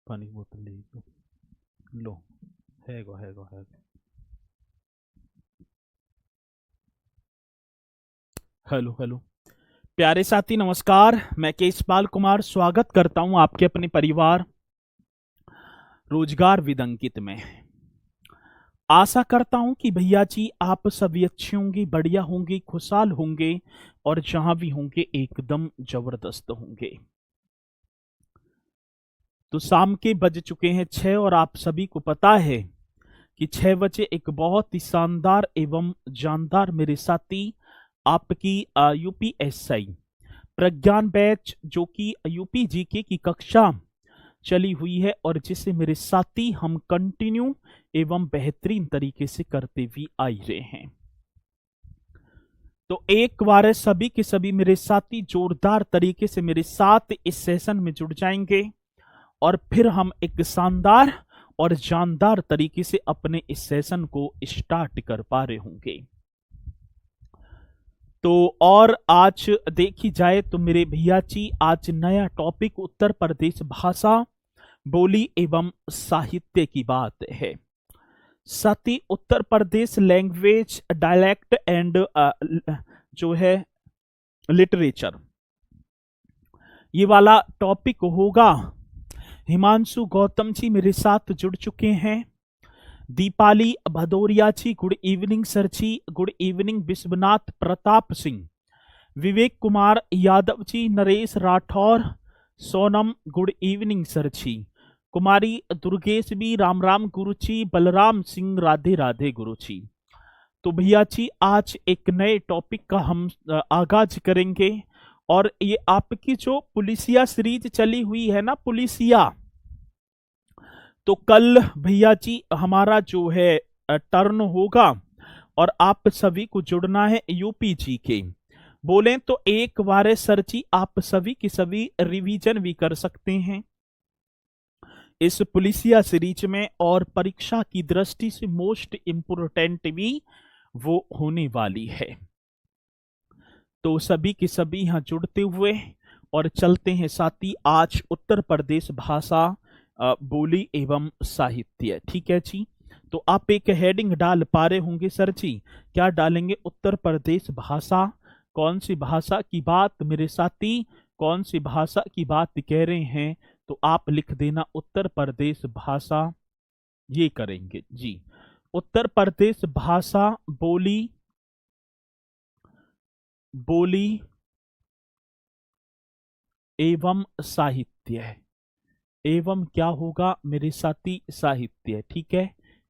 पानी की बोतल लीजिए। लो, है। Hello hello. प्यारे साथी नमस्कार, मैं केशपाल कुमार स्वागत करता हूं आपके अपने परिवार रोजगार विद अंकित में। आशा करता हूं कि भैया जी आप सभी अच्छे होंगे, बढ़िया होंगे, खुशहाल होंगे और जहां भी होंगे एकदम जबरदस्त होंगे। तो शाम के बज चुके हैं 6 और आप सभी को पता है कि 6 बजे एक बहुत ही शानदार एवं जानदार मेरे साथी आपकी यूपीएससी प्रज्ञान बैच जो कि यूपी जीके की कक्षा चली हुई है और जिसे मेरे साथी हम कंटिन्यू एवं बेहतरीन तरीके से करते भी आई रहे हैं। तो एक बार सभी के सभी मेरे साथी जोरदार तरीके से मेरे साथ इस सेशन में जुड़ जाएंगे और फिर हम एक शानदार और जानदार तरीके से अपने इस सेशन को स्टार्ट कर पा रहे होंगे। तो और आज देखी जाए तो मेरे भैया जी आज नया टॉपिक उत्तर प्रदेश भाषा बोली एवं साहित्य की बात है। साथी Uttar Pradesh language dialect and जो है लिटरेचर, ये वाला टॉपिक होगा। हिमांशु गौतम जी मेरे साथ जुड़ चुके हैं। Deepali Bhadauria ji good evening sir ji, good evening. Vishwanath Pratap Singh, Vivek Kumar Yadav ji, Naresh Rathore, Sonam good evening sir ji, Kumari Durgesh भी राम राम गुरु जी, बलराम सिंह राधे राधे गुरु जी। तो भैया जी आज एक नए टॉपिक का हम आगाज करेंगे और ये आपकी जो पुलिसिया सीरीज चली हुई है ना, पुलिसिया, तो कल भैया जी हमारा जो है टर्न होगा और आप सभी को जुड़ना है यूपी जी के। बोले तो एक बार सर जी आप सभी की सभी रिवीजन भी कर सकते हैं इस पुलिसिया सीरीज में और परीक्षा की दृष्टि से मोस्ट इंपोर्टेंट भी वो होने वाली है। तो सभी के सभी यहां जुड़ते हुए और चलते हैं साथी आज उत्तर प्रदेश भाषा बोली एवं साहित्य। ठीक है जी, तो आप एक हेडिंग डाल पा रहे होंगे सर जी, क्या डालेंगे? उत्तर प्रदेश भाषा। कौन सी भाषा की बात मेरे साथी, कौन सी भाषा की बात कह रहे हैं? तो आप लिख देना उत्तर प्रदेश भाषा, ये करेंगे जी। उत्तर प्रदेश भाषा बोली एवं साहित्य। एवं क्या होगा मेरे साथी? साहित्य। ठीक है,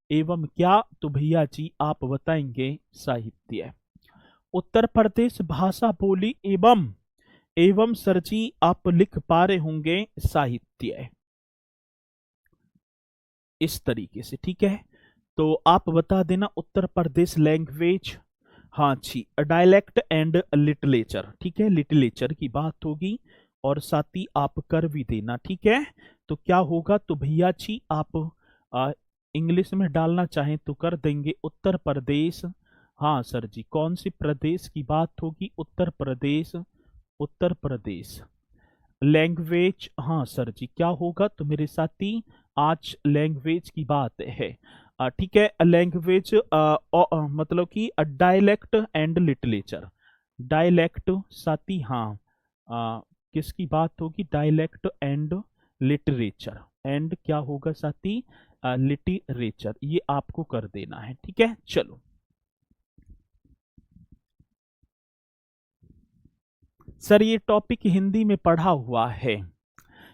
एवं क्या? तो भैया जी आप बताएंगे साहित्य। उत्तर प्रदेश भाषा बोली एवं सर जी आप लिख पा रहे होंगे साहित्य, इस तरीके से। ठीक है, तो आप बता देना उत्तर प्रदेश लैंग्वेज, हाँ जी, डायलेक्ट एंड लिटरेचर। ठीक है, लिटरेचर की बात होगी और साथ ही आप कर भी देना। ठीक है, तो क्या होगा? तो भैया जी आप इंग्लिश में डालना चाहें तो कर देंगे उत्तर प्रदेश। हाँ सर जी, कौन सी प्रदेश की बात होगी? उत्तर प्रदेश। उत्तर प्रदेश लैंग्वेज, हाँ सर जी, क्या होगा? तो मेरे साथी आज लैंग्वेज की बात है। ठीक है, लैंग्वेज मतलब कि डायलेक्ट एंड लिटरेचर। डायलेक्ट साथी, हाँ किसकी बात होगी? Dialect and literature. एंड क्या होगा साथी? लिटरेचर, ये आपको कर देना है। ठीक है, चलो सर ये टॉपिक हिंदी में पढ़ा हुआ है।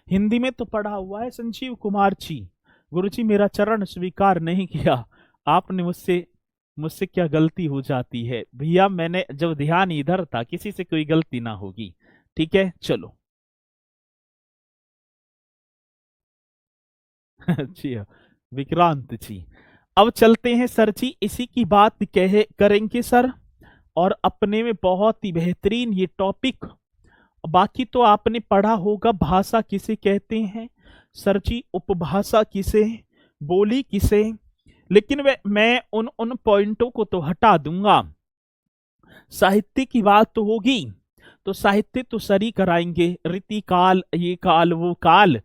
हिंदी में तो पढ़ा हुआ है संजीव कुमार जी। गुरुजी मेरा चरण स्वीकार नहीं किया आपने, मुझसे मुझसे क्या गलती हो जाती है भैया? मैंने जब ध्यान इधर था, किसी से कोई गलती ना होगी। ठीक है, चलो जी हाँ, विक्रांत जी। अब चलते हैं सर जी, इसी की बात करेंगे सर, और अपने में बहुत ही बेहतरीन ये टॉपिक। बाकी तो आपने पढ़ा होगा भाषा किसे कहते हैं सर जी, उपभाषा किसे, बोली किसे, लेकिन मैं उन उन पॉइंटों को तो हटा दूंगा। साहित्य की बात तो होगी, तो साहित्य तो सरी कराएंगे, रीति काल, ये काल वो काल,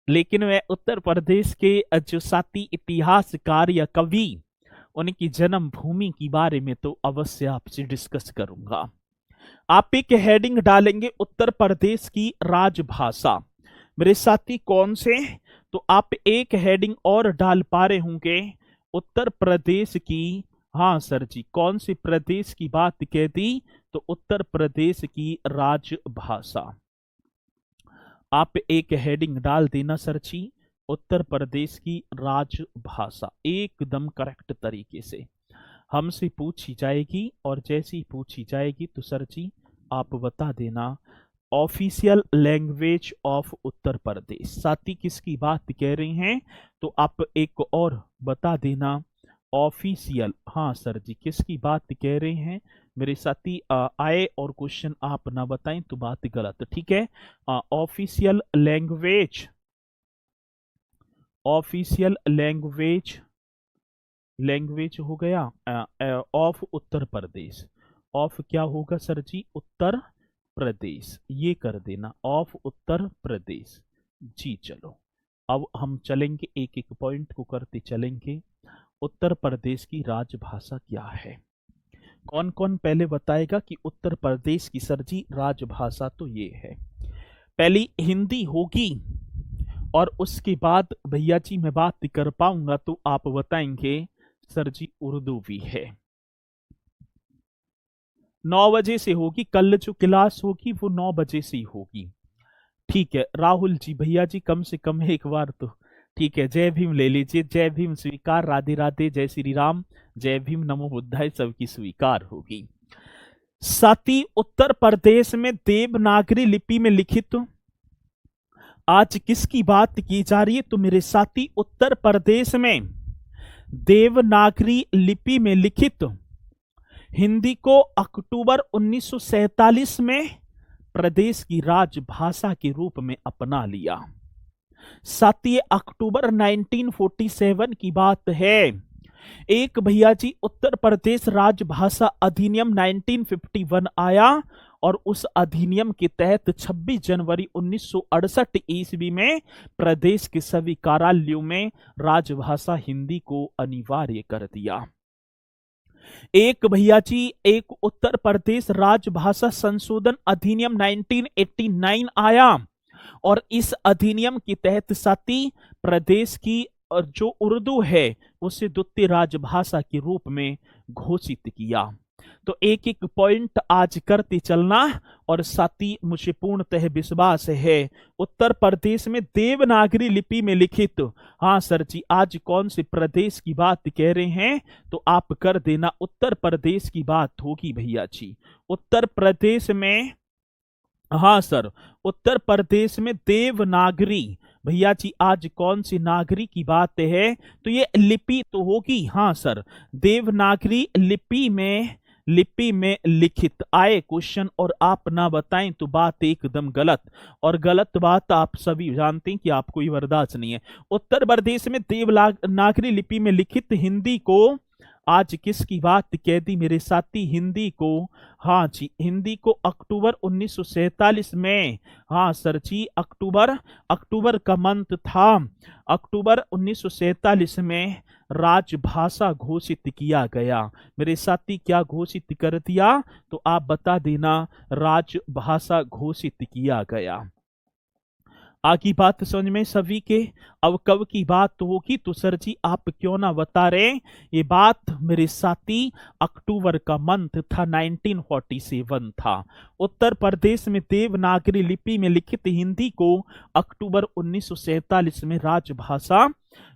लेकिन वह उत्तर प्रदेश के जो साथी इतिहासकार या कवि, उनकी जन्म भूमि के बारे में तो अवश्य आपसे डिस्कस करूंगा। आप एक हेडिंग डालेंगे उत्तर प्रदेश की राजभाषा। मेरे साथी कौन से, तो आप एक हेडिंग और डाल पा रहे होंगे उत्तर प्रदेश की, हाँ सर जी, कौन से प्रदेश की बात कह दी, तो उत्तर प्रदेश की राजभाषा। आप एक हेडिंग डाल देना सर जी, उत्तर प्रदेश की राजभाषा, एकदम करेक्ट तरीके से हमसे पूछी जाएगी, और जैसी पूछी जाएगी तो सर जी आप बता देना official language of Uttar Pradesh. साथी किसकी बात कह रहे हैं, तो आप एक और बता देना ऑफिशियल, हाँ सर जी किसकी बात कह रहे हैं मेरे साथी, आए और क्वेश्चन आप ना बताएं तो बात गलत, ठीक है। Official language, official language, language हो गया ऑफ उत्तर प्रदेश। ऑफ क्या होगा सर जी, उत्तर प्रदेश, ये कर देना ऑफ उत्तर प्रदेश जी। चलो अब हम चलेंगे, एक एक पॉइंट को करते चलेंगे। उत्तर प्रदेश की राजभाषा क्या है, कौन कौन पहले बताएगा कि उत्तर प्रदेश की सर जी राजभाषा तो ये है। पहली हिंदी होगी, और उसके बाद भैया जी मैं बात कर पाऊंगा तो आप बताएंगे सर जी उर्दू भी है। 9 बजे से होगी, कल जो क्लास होगी वो 9 बजे से ही होगी, ठीक है। राहुल जी, भैया जी कम से कम एक बार तो, ठीक है। जय भीम ले लीजिए, जय भीम स्वीकार, राधे राधे, जय श्री राम, जय भीम, नमो बुद्धाय, सबकी स्वीकार होगी। साथी उत्तर प्रदेश में देवनागरी लिपि में लिखित, आज किसकी बात की जा रही है, तो मेरे साथी उत्तर प्रदेश में देवनागरी लिपि में लिखित हिंदी को अक्टूबर 1947 में प्रदेश की राजभाषा के रूप में अपना लिया। साथी अक्टूबर 1947 की बात है। एक भैया जी उत्तर प्रदेश राजभाषा अधिनियम 1951 आया, और उस अधिनियम के तहत 26 जनवरी 1968 ईस्वी में प्रदेश के सभी कार्यालयों में राजभाषा हिंदी को अनिवार्य कर दिया। एक भैया जी एक उत्तर प्रदेश राजभाषा संशोधन अधिनियम 1989 आया, और इस अधिनियम के तहत साथी प्रदेश की जो उर्दू है उसे द्वितीय राजभाषा के रूप में घोषित किया। तो एक एक पॉइंट आज करते चलना, और साथी मुझे पूर्णतः विश्वास है उत्तर प्रदेश में देवनागरी लिपि में लिखित, हाँ सर जी आज कौन से प्रदेश की बात कह रहे हैं, तो आप कर देना उत्तर प्रदेश की बात होगी भैया जी। उत्तर प्रदेश में, हाँ सर उत्तर प्रदेश में देवनागरी, भैया जी आज कौन सी नागरी की बात है, तो ये लिपि तो होगी, हाँ सर देवनागरी लिपि में लिखित आए क्वेश्चन, और आप ना बताएं तो बात एकदम गलत, और गलत बात आप सभी जानते हैं कि आपको ये बर्दाश्त नहीं है। उत्तर प्रदेश में देवनागरी लिपि में लिखित हिंदी को आज किसकी बात कह दी मेरे साथी, हिंदी को, हाँ जी हिंदी को अक्टूबर 1947 में, हाँ सर जी अक्टूबर का मंथ था, अक्टूबर 1947 में राजभाषा घोषित किया गया। मेरे साथी क्या घोषित कर दिया, तो आप बता देना राजभाषा घोषित किया गया। आगे बात समझ में सभी के। अब कब की बात होगी, तो सर जी आप क्यों ना बता रहे, ये बात मेरे साथी अक्टूबर का मंथ था 1947 था। उत्तर प्रदेश में देवनागरी लिपि में लिखित हिंदी को अक्टूबर 1947 में राजभाषा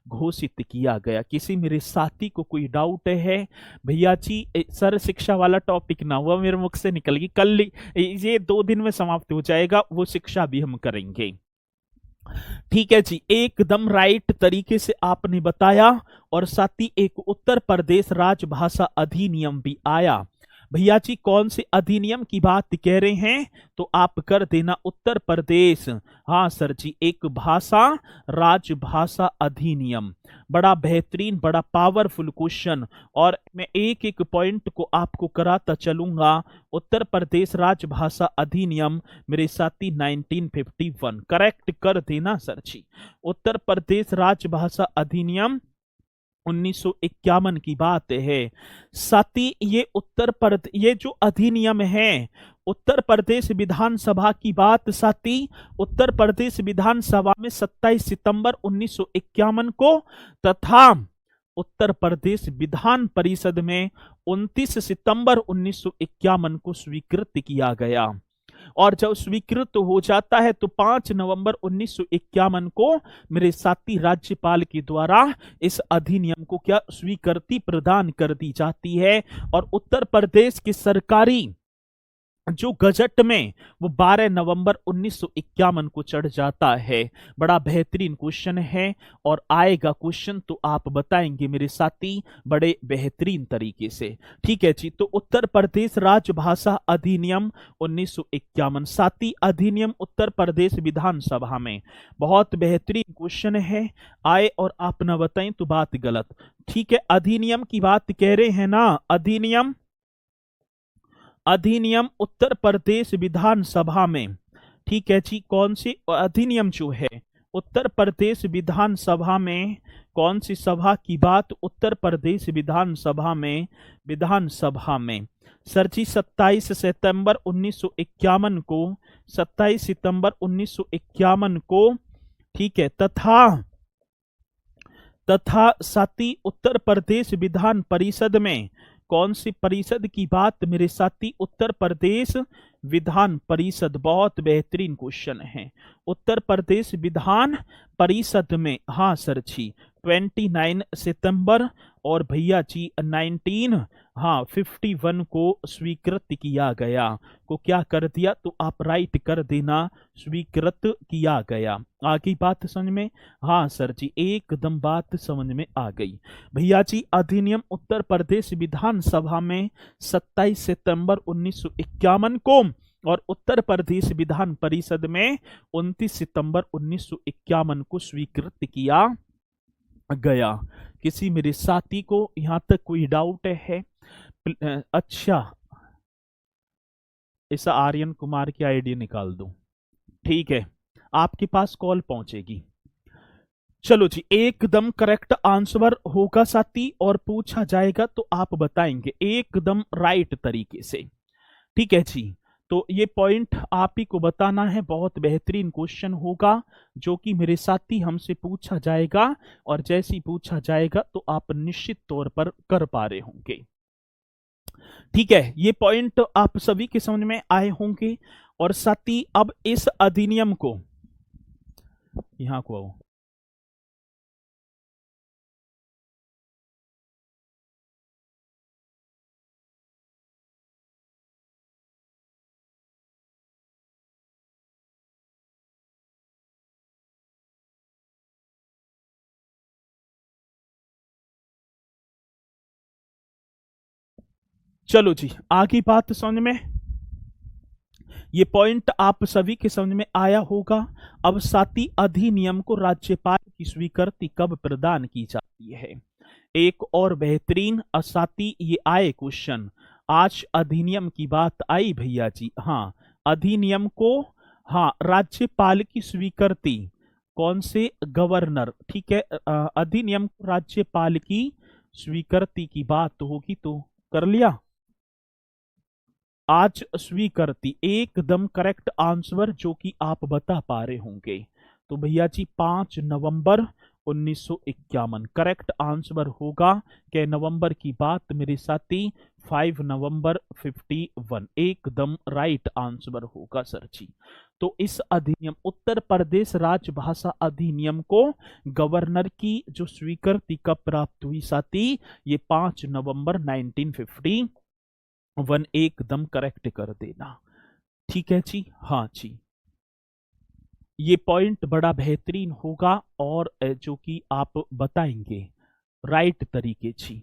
घोषित किया गया। किसी मेरे साथी को कोई डाउट है भैया जी, सर शिक्षा वाला टॉपिक ना हुआ मेरे मुख से निकल गई, कल ये 2 दिन में समाप्त हो जाएगा, वो शिक्षा भी हम करेंगे, ठीक है जी। एकदम राइट तरीके से आपने बताया, और साथ ही एक उत्तर प्रदेश राजभाषा अधिनियम भी आया। भैया जी कौन से अधिनियम की बात कह रहे हैं, तो आप कर देना उत्तर प्रदेश। हाँ सर जी, एक भाषा राजभाषा अधिनियम। बड़ा बेहतरीन, बड़ा पावरफुल क्वेश्चन, और मैं एक एक पॉइंट को आपको कराता चलूंगा। उत्तर प्रदेश राजभाषा अधिनियम मेरे साथी 1951 करेक्ट कर देना सर जी। उत्तर प्रदेश राजभाषा अधिनियम 1951 की बात है। साथी ये जो अधिनियम है उत्तर प्रदेश विधानसभा की बात, साथी उत्तर प्रदेश विधानसभा में 27 सितंबर 1951 को तथा उत्तर प्रदेश विधान परिषद में 29 सितंबर 1951 को स्वीकृत किया गया। और जब स्वीकृत हो जाता है तो 5 नवंबर 1951 को मेरे साथी राज्यपाल के द्वारा इस अधिनियम को क्या स्वीकृति प्रदान कर दी जाती है। और उत्तर प्रदेश की सरकारी जो गजट में वो 12 नवंबर 1951 को चढ़ जाता है। बड़ा बेहतरीन क्वेश्चन है, और आएगा क्वेश्चन तो आप बताएंगे मेरे साथी बड़े बेहतरीन तरीके से। ठीक है जी, तो उत्तर प्रदेश राजभाषा अधिनियम 1951 साथी अधिनियम उत्तर प्रदेश विधानसभा में। बहुत बेहतरीन क्वेश्चन है, आए और आप ना बताएं तो बात गलत। ठीक है, अधिनियम की बात कह रहे हैं ना, अधिनियम उत्तर प्रदेश विधानसभा में। ठीक है जी, कौन सी अधिनियम जो है उत्तर प्रदेश विधानसभा में, कौन सी सभा की बात, उत्तर प्रदेश विधानसभा में सर जी 27 सितंबर 1951 को, 27 सितंबर 1951 को। ठीक है, तथा साथी उत्तर प्रदेश विधान परिषद में, कौन सी परिषद की बात मेरे साथी, उत्तर प्रदेश विधान परिषद। बहुत बेहतरीन क्वेश्चन है, उत्तर प्रदेश विधान परिषद में। हाँ सर जी 29 सितंबर और भैया जी 1951 को स्वीकृत किया गया। को क्या कर दिया, तो आप राइट कर देना, स्वीकृत किया गया। आगे बात समझ में, हाँ सर जी एकदम बात समझ में आ गई। भैया जी अधिनियम उत्तर प्रदेश विधानसभा में 27 सितंबर 1951 को, और उत्तर प्रदेश विधान परिषद में 29 सितंबर 1951 को स्वीकृत किया गया। किसी मेरे साथी को यहां तक कोई डाउट है? अच्छा, ऐसा आर्यन कुमार की आईडी निकाल दो। ठीक है, आपके पास कॉल पहुंचेगी। चलो जी, एकदम करेक्ट आंसर होगा साथी, और पूछा जाएगा तो आप बताएंगे एकदम राइट तरीके से। ठीक है जी, तो ये पॉइंट आप ही को बताना है। बहुत बेहतरीन क्वेश्चन होगा जो कि मेरे साथी हमसे पूछा जाएगा, और जैसे ही पूछा जाएगा तो आप निश्चित तौर पर कर पा रहे होंगे। ठीक है, ये पॉइंट आप सभी के समझ में आए होंगे। और साथी अब इस अधिनियम को, यहां को आओ, चलो जी आगे बात समझ में, ये पॉइंट आप सभी के समझ में आया होगा। अब साथी अधिनियम को राज्यपाल की स्वीकृति कब प्रदान की जाती है। एक और बेहतरीन साथी ये आए क्वेश्चन, आज अधिनियम की बात आई भैया जी। हाँ, अधिनियम को, हाँ राज्यपाल की स्वीकृति, कौन से गवर्नर। ठीक है, अधिनियम को राज्यपाल की स्वीकृति की बात होगी तो कर लिया। आज स्वीकृति एकदम करेक्ट आंसर जो कि आप बता पा रहे होंगे। तो भैया जी 5 नवंबर 1951 करेक्ट आंसर होगा। के नवंबर की बात मेरे साथी 5 नवंबर 51 एकदम राइट आंसर होगा सर जी। तो इस अधिनियम उत्तर प्रदेश राजभाषा अधिनियम को गवर्नर की जो स्वीकृति कब प्राप्त हुई साथी, ये 5 नवंबर 1951 एकदम करेक्ट कर देना। ठीक है जी, हाँ जी, ये पॉइंट बड़ा बेहतरीन होगा, और जो कि आप बताएंगे राइट तरीके जी।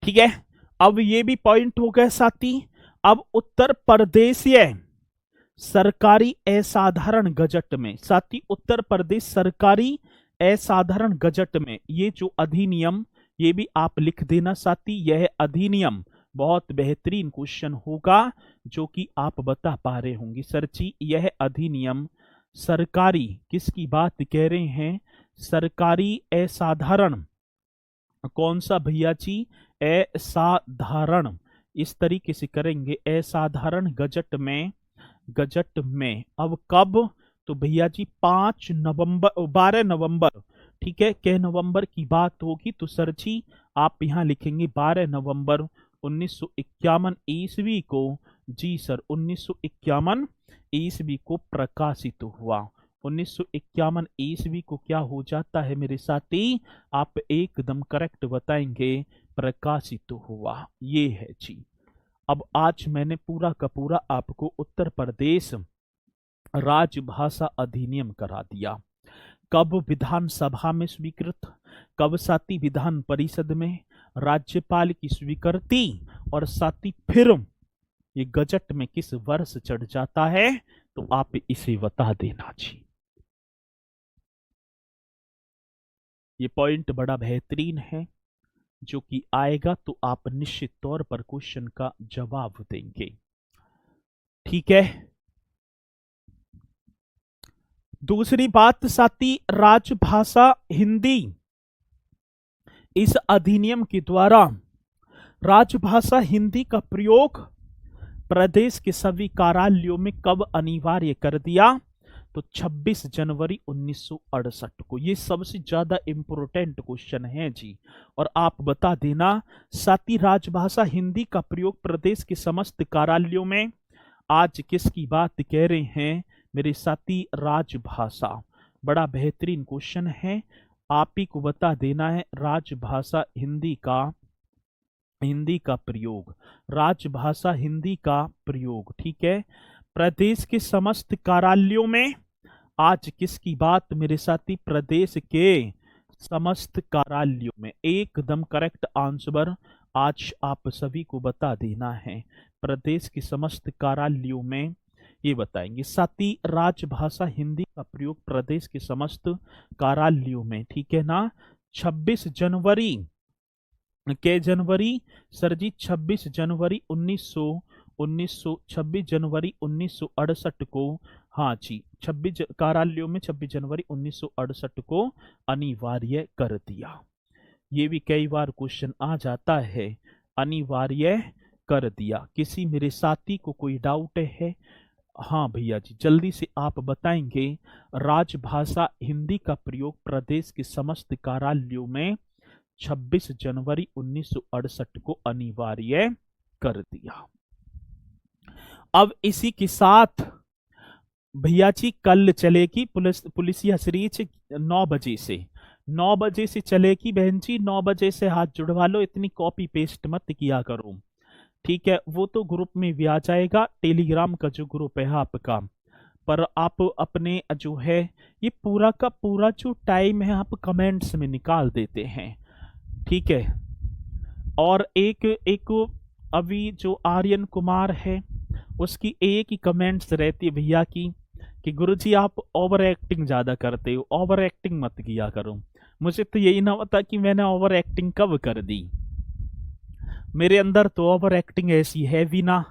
ठीक है, अब ये भी पॉइंट हो गए साथी। अब उत्तर प्रदेशीय सरकारी असाधारण गजट में, साथी उत्तर प्रदेश सरकारी असाधारण गजट में ये जो अधिनियम, ये भी आप लिख देना साथी, यह अधिनियम बहुत बेहतरीन क्वेश्चन होगा जो कि आप बता पा रहे होंगे। सर जी यह अधिनियम सरकारी, किसकी बात कह रहे हैं, सरकारी असाधारण, कौन सा भैया जी, असाधारण, इस तरीके से करेंगे, असाधारण गजट में, गजट में। अब कब, तो भैया जी 5 नवंबर, 12 नवंबर, ठीक है, कै नवंबर की बात होगी, तो सर जी आप यहां लिखेंगे 12 नवंबर 1951 ईस्वी को, जी सर 1951 ईस्वी को प्रकाशित हुआ। 1951 ईस्वी को क्या हो जाता है मेरे साथी, आप एकदम करेक्ट बताएंगे, प्रकाशित हुआ, ये है जी। अब आज मैंने पूरा का पूरा आपको उत्तर प्रदेश राजभाषा अधिनियम करा दिया। कब विधानसभा में स्वीकृत, कब साथी विधान परिषद में, राज्यपाल की स्वीकृति, और साथी फिर ये गजट में किस वर्ष चढ़ जाता है, तो आप इसे बता देना जी। ये पॉइंट बड़ा बेहतरीन है जो कि आएगा तो आप निश्चित तौर पर क्वेश्चन का जवाब देंगे, ठीक है। दूसरी बात साथी, राजभाषा हिंदी, इस अधिनियम के द्वारा राजभाषा हिंदी का प्रयोग प्रदेश के सभी कार्यालयों में कब अनिवार्य कर दिया, तो 26 जनवरी 1968 को। ये सबसे ज्यादा इंपोर्टेंट क्वेश्चन है जी, और आप बता देना साथी, राजभाषा हिंदी का प्रयोग प्रदेश के समस्त कार्यालयों में, आज किसकी बात कह रहे हैं मेरे साथी, राजभाषा। बड़ा बेहतरीन क्वेश्चन है, आप ही को बता देना है, राजभाषा हिंदी का प्रयोग, राजभाषा हिंदी का प्रयोग, ठीक है, प्रदेश के समस्त कार्यालयों में, आज किसकी बात मेरे साथी, प्रदेश के समस्त कार्यालयों में, एकदम करेक्ट आंसर आज आप सभी को बता देना है, प्रदेश के समस्त कार्यालयों में, ये बताएंगे साथी, राजभाषा हिंदी का प्रयोग प्रदेश के समस्त कार्यालयों में, ठीक है ना। 26 जनवरी, के जनवरी सर जी, 26 जनवरी 26 जनवरी 1968 को, हाँ जी 26 कार्यालयों में 26 जनवरी 1968 को अनिवार्य कर दिया। ये भी कई बार क्वेश्चन आ जाता है, अनिवार्य कर दिया। किसी मेरे साथी को कोई डाउट है, हाँ भैया जी जल्दी से आप बताएंगे, राजभाषा हिंदी का प्रयोग प्रदेश के समस्त कार्यालयों में 26 जनवरी 1968 को अनिवार्य कर दिया। अब इसी के साथ भैया जी कल चलेगी पुलिसिया सीरीज 9 बजे से, 9 बजे से चलेगी बहन जी, 9 बजे से हाथ जुड़वा लो, इतनी कॉपी पेस्ट मत किया करो, ठीक है। वो तो ग्रुप में भी आ जाएगा, टेलीग्राम का जो ग्रुप है आपका, पर आप अपने जो है ये पूरा का पूरा जो टाइम है आप कमेंट्स में निकाल देते हैं, ठीक है। और एक अभी जो आर्यन कुमार है उसकी एक ही कमेंट्स रहती है भैया की कि गुरुजी आप ओवर एक्टिंग ज्यादा करते हो, ओवर एक्टिंग मत किया करो। मुझे तो यही ना पता कि मैंने ओवर एक्टिंग कब कर दी, मेरे अंदर तो ओवर एक्टिंग ऐसी है भी ना,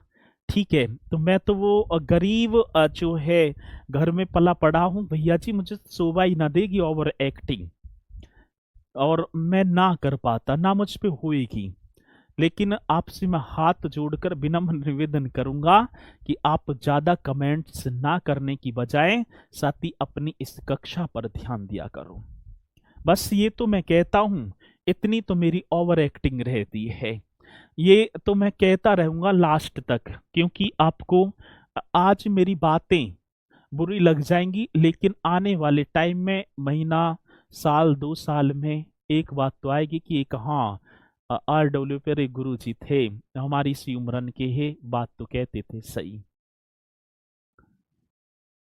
ठीक है। तो मैं तो वो गरीब जो है घर में पला पड़ा हूं भैया जी, मुझे शोभा ही ना देगी ओवर एक्टिंग, और मैं ना कर पाता, ना मुझ पे होएगी। लेकिन आपसे मैं हाथ जोड़कर विनम्र निवेदन करूंगा कि आप ज्यादा कमेंट्स ना करने की बजाय साथ ही अपनी इस कक्षा पर ध्यान दिया करो। बस ये तो मैं कहता हूं, इतनी तो मेरी ओवर एक्टिंग रहती है, ये तो मैं कहता रहूंगा लास्ट तक, क्योंकि आपको आज मेरी बातें बुरी लग जाएंगी, लेकिन आने वाले टाइम में, महीना, साल, 2 साल में एक बात तो आएगी कि एक, हाँ RW पर एक गुरु जी थे हमारी इसी उम्रन के, है बात तो कहते थे सही।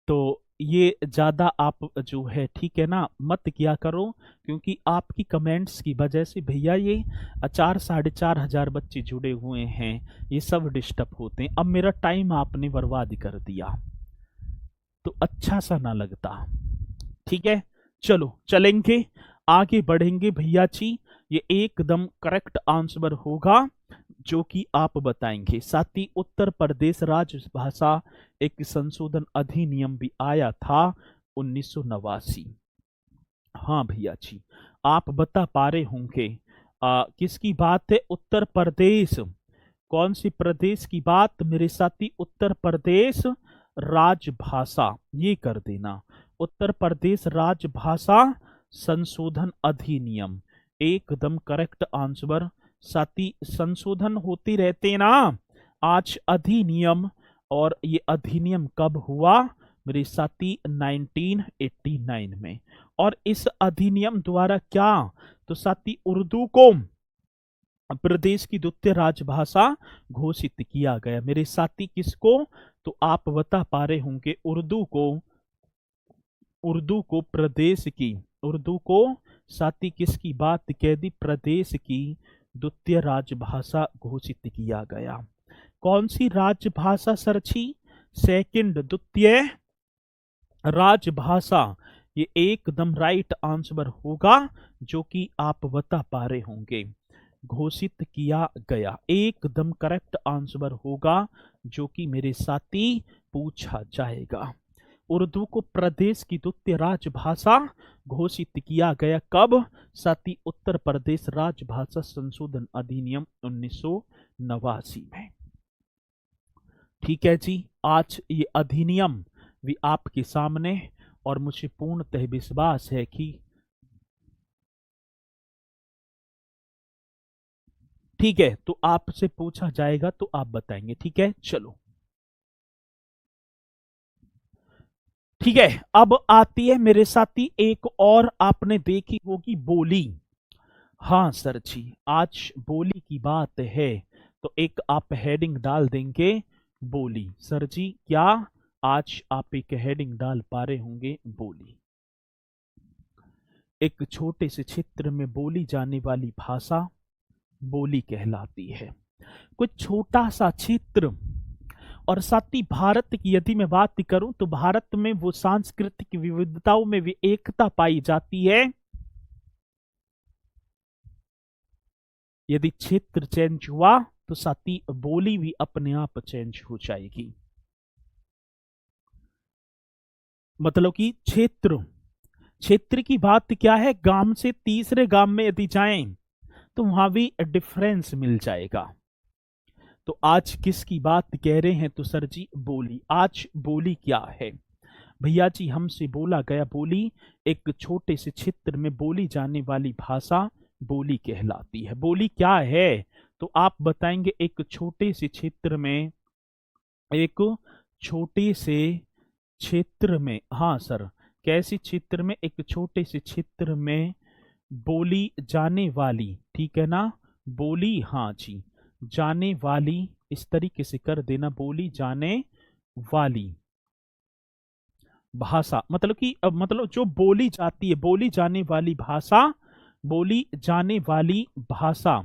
तो ये ज्यादा आप जो है ठीक है ना मत किया करो, क्योंकि आपकी कमेंट्स की वजह से भैया ये 4-4.5 हजार बच्चे जुड़े हुए हैं, ये सब डिस्टर्ब होते हैं। अब मेरा टाइम आपने बर्बाद कर दिया तो अच्छा सा ना लगता। ठीक है, चलो चलेंगे, आगे बढ़ेंगे भैया जी। ये एकदम करेक्ट आंसर होगा जो कि आप बताएंगे। साथ ही उत्तर प्रदेश राजभाषा एक संशोधन अधिनियम भी आया था 1989। हाँ भैया जी, आप बता पा रहे होंगे किसकी बात है? उत्तर प्रदेश। कौन सी प्रदेश की बात मेरे साथी? उत्तर प्रदेश राजभाषा, ये कर देना। उत्तर प्रदेश राजभाषा संशोधन अधिनियम, एकदम करेक्ट आंसर। साथी संशोधन होते रहते ना, आज अधिनियम। और ये अधिनियम कब हुआ मेरे साथी? 1989 में। और इस अधिनियम द्वारा क्या, तो साथी उर्दू को प्रदेश की द्वितीय राजभाषा घोषित किया गया मेरे साथी। किसको? तो आप बता पा रहे होंगे उर्दू को, उर्दू को प्रदेश की, उर्दू को साथी किसकी बात कह दी? प्रदेश की द्वितीय राजभाषा घोषित किया गया। कौन सी राजभाषा सरछी? सेकंड, द्वितीय राजभाषा, ये एकदम राइट आंसर होगा जो कि आप बता पा रहे होंगे। घोषित किया गया, एकदम करेक्ट आंसर होगा जो कि मेरे साथी पूछा जाएगा। उर्दू को प्रदेश की द्वितीय राजभाषा घोषित किया गया कब? साथी उत्तर प्रदेश राजभाषा संशोधन अधिनियम 1989 में। ठीक है जी, आज ये अधिनियम भी आपके सामने, और मुझे पूर्णतः विश्वास है कि ठीक है, तो आपसे पूछा जाएगा तो आप बताएंगे। ठीक है, चलो ठीक है। अब आती है मेरे साथी एक और आपने देखी होगी बोली। हाँ सर जी, आज बोली की बात है तो एक आप हेडिंग डाल देंगे बोली। सर जी क्या आज आप एक हेडिंग डाल पा रहे होंगे? बोली। एक छोटे से क्षेत्र में बोली जाने वाली भाषा बोली कहलाती है। कुछ छोटा सा क्षेत्र, और साथ ही भारत की यदि मैं बात करूं तो भारत में वो सांस्कृतिक विविधताओं में भी एकता पाई जाती है। यदि क्षेत्र चेंज हुआ तो साथ ही बोली भी अपने आप चेंज हो जाएगी। मतलब कि क्षेत्र, क्षेत्र की बात क्या है? गांव से तीसरे गांव में यदि जाएं तो वहां भी डिफरेंस मिल जाएगा। तो आज किसकी बात कह रहे हैं? तो सर जी बोली। आज बोली क्या है भैया जी? हमसे बोला गया बोली एक छोटे से क्षेत्र में बोली जाने वाली भाषा बोली कहलाती है। बोली क्या है तो आप बताएंगे? एक छोटे से क्षेत्र में, एक छोटे से क्षेत्र में, हाँ सर, कैसे क्षेत्र में? एक छोटे से क्षेत्र में बोली जाने वाली, ठीक है ना, बोली, हाँ जी, जाने वाली, इस तरीके से कर देना, बोली जाने वाली भाषा। मतलब कि मतलब जो बोली जाती है, बोली जाने वाली भाषा, बोली जाने वाली भाषा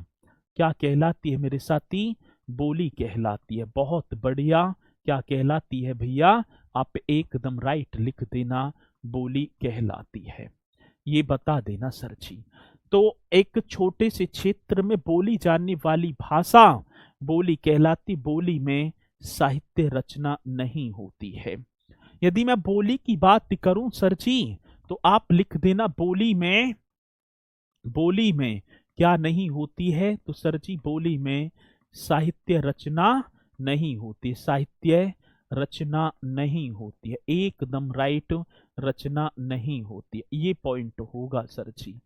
क्या कहलाती है मेरे साथी? बोली कहलाती है। बहुत बढ़िया, क्या कहलाती है भैया? आप एकदम राइट लिख देना, बोली कहलाती है। ये बता देना सर जी। तो एक छोटे से क्षेत्र में बोली जाने वाली भाषा बोली कहलाती। बोली में साहित्य रचना नहीं होती है। यदि मैं बोली की बात करूं सर जी तो आप लिख देना बोली में, बोली में क्या नहीं होती है? तो सर जी बोली में साहित्य रचना नहीं होती, साहित्य रचना नहीं होती है। एकदम राइट, रचना नहीं होती है, ये पॉइंट होगा सर जी।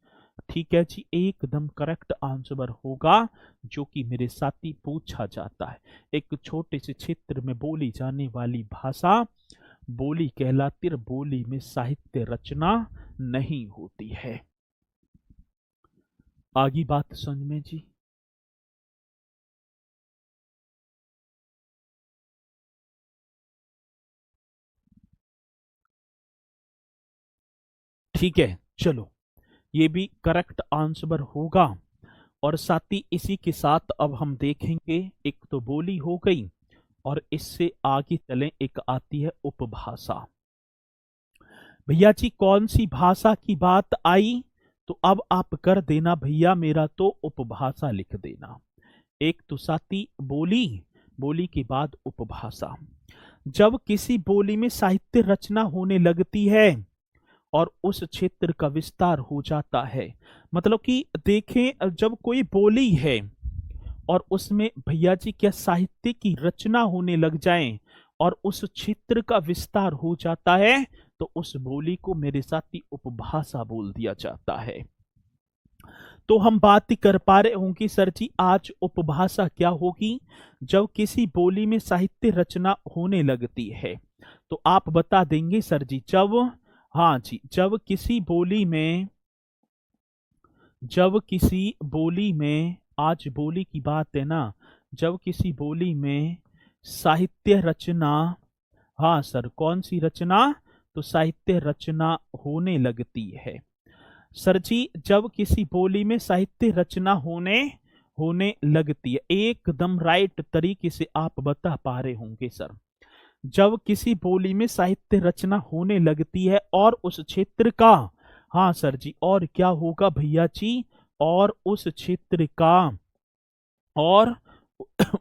ठीक है जी, एकदम करेक्ट आंसर होगा जो कि मेरे साथी पूछा जाता है। एक छोटे से क्षेत्र में बोली जाने वाली भाषा बोली कहलाती है, बोली में साहित्य रचना नहीं होती है। आगे बात समझ में जी? ठीक है, चलो ये भी करेक्ट आंसर होगा। और साथ ही इसी के साथ अब हम देखेंगे, एक तो बोली हो गई और इससे आगे चलें, एक आती है उपभाषा। भैया जी कौन सी भाषा की बात आई, तो अब आप कर देना भैया मेरा तो उपभाषा लिख देना। एक तो साथी बोली, बोली के बाद उपभाषा। जब किसी बोली में साहित्य रचना होने लगती है और उस क्षेत्र का विस्तार हो जाता है, मतलब कि देखें जब कोई बोली है और उसमें भैया जी क्या साहित्य की रचना होने लग जाए और उस क्षेत्र का विस्तार हो जाता है, तो उस बोली को मेरे साथी उपभाषा बोल दिया जाता है। तो हम बात कर पा रहे होंगे सर जी आज उपभाषा क्या होगी, जब किसी बोली में साहित्य रचना होने लगती है। तो आप बता देंगे सर जी, जब, हाँ जी, जब किसी बोली में, जब किसी बोली में, आज बोली की बात है ना, जब किसी बोली में साहित्य रचना, हाँ सर कौन सी रचना, तो साहित्य रचना होने लगती है। सर जी जब किसी बोली में साहित्य रचना होने लगती है, एकदम राइट तरीके से आप बता पा रहे होंगे सर। जब किसी बोली में साहित्य रचना होने लगती है और उस क्षेत्र का, हाँ सर जी, और क्या होगा भैया जी, और उस क्षेत्र का, और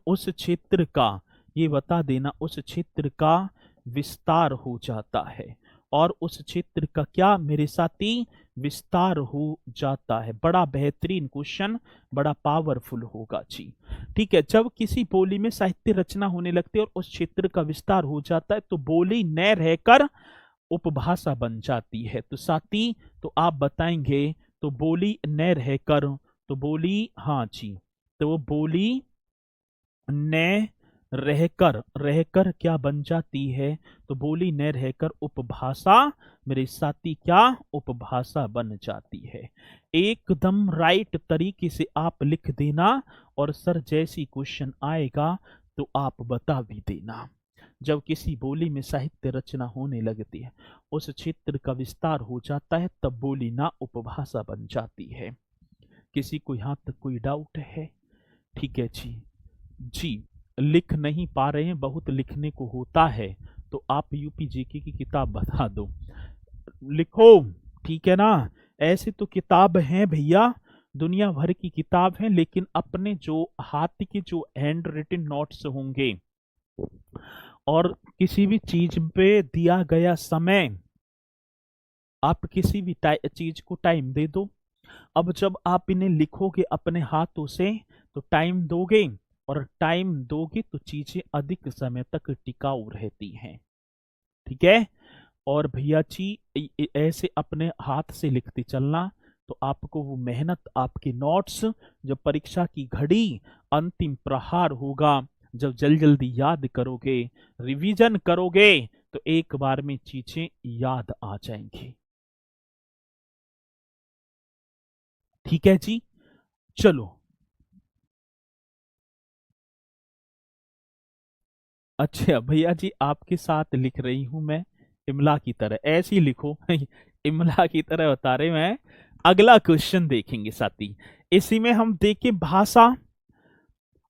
उस क्षेत्र का, ये बता देना, उस क्षेत्र का विस्तार हो जाता है। और उस क्षेत्र का क्या मेरे साथी, विस्तार हो जाता है। बड़ा बेहतरीन क्वेश्चन, बड़ा पावरफुल होगा जी। ठीक है, जब किसी बोली में साहित्य रचना होने लगती है और उस क्षेत्र का विस्तार हो जाता है तो बोली न रहकर उपभाषा बन जाती है। तो साथी तो आप बताएंगे, तो बोली न रहकर, तो बोली, हाँ जी, तो वो बोली न रहकर, रहकर क्या बन जाती है, तो बोली न रहकर उपभाषा, मेरे साथी क्या, उपभाषा बन जाती है। एकदम राइट तरीके से आप लिख देना और सर जैसी क्वेश्चन आएगा तो आप बता भी देना। जब किसी बोली में साहित्य रचना होने लगती है, उस क्षेत्र का विस्तार हो जाता है, तब बोली ना उपभाषा बन जाती है। किसी को यहां तक कोई डाउट है? ठीक है जी। जी लिख नहीं पा रहे हैं, बहुत लिखने को होता है, तो आप यूपी जीके की किताब बता दो, लिखो, ठीक है ना। ऐसे तो किताब हैं भैया, दुनिया भर की किताब है, लेकिन अपने जो हाथ के जो हैंड रिटन नोट्स होंगे और किसी भी चीज पे दिया गया समय, आप किसी भी चीज को टाइम दे दो। अब जब आप इन्हें लिखोगे अपने हाथों से तो टाइम दोगे, और टाइम दोगे तो चीजें अधिक समय तक टिकाऊ रहती हैं। ठीक है, और भैया जी ऐसे अपने हाथ से लिखते चलना, तो आपको वो मेहनत, आपके नोट्स, जब परीक्षा की घड़ी, अंतिम प्रहार होगा, जब जल्दी जल्दी याद करोगे, रिवीजन करोगे, तो एक बार में चीजें याद आ जाएंगी। ठीक है जी, चलो। अच्छा भैया जी आपके साथ लिख रही हूं मैं, इमला की तरह, ऐसे ही लिखो इमला की तरह बता रहे मैं। अगला क्वेश्चन देखेंगे साथी, इसी में हम देखें भाषा।